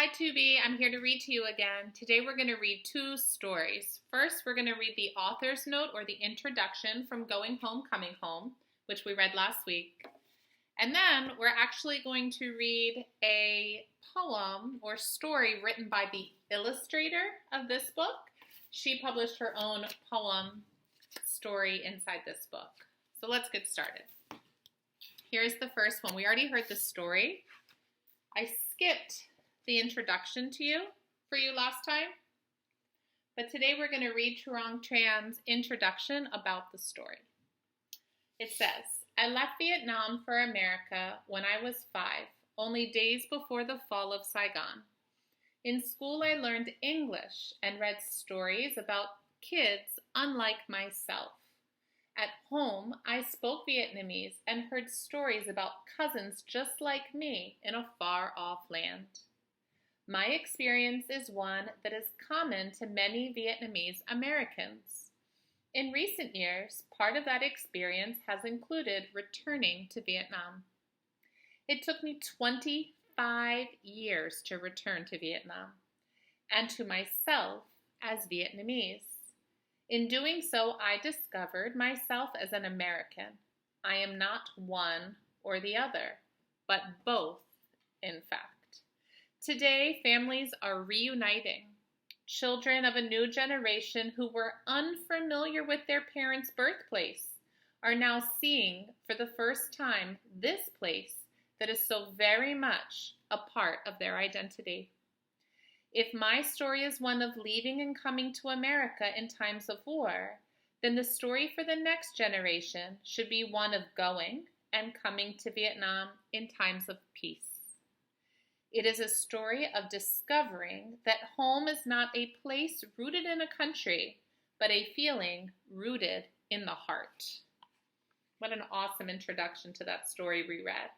Hi, Tubi. I'm here to read to you again. Today we're going to read two stories. First, we're going to read the author's note or the introduction from Going Home, Coming Home, which we read last week. And then we're actually going to read a poem or story written by the illustrator of this book. She published her own poem story inside this book. So let's get started. Here's the first one. We already heard the story. I skipped the introduction for you last time. But today we're going to read Truong Tran's introduction about the story. It says, I left Vietnam for America when I was 5, only days before the fall of Saigon. In school I learned English and read stories about kids unlike myself. At home, I spoke Vietnamese and heard stories about cousins just like me in a far-off land. My experience is one that is common to many Vietnamese Americans. In recent years, part of that experience has included returning to Vietnam. It took me 25 years to return to Vietnam, and to myself as Vietnamese. In doing so, I discovered myself as an American. I am not one or the other, but both, in fact. Today, families are reuniting. Children of a new generation who were unfamiliar with their parents' birthplace are now seeing for the first time this place that is so very much a part of their identity. If my story is one of leaving and coming to America in times of war, then the story for the next generation should be one of going and coming to Vietnam in times of peace. It is a story of discovering that home is not a place rooted in a country, but a feeling rooted in the heart. What an awesome introduction to that story we read.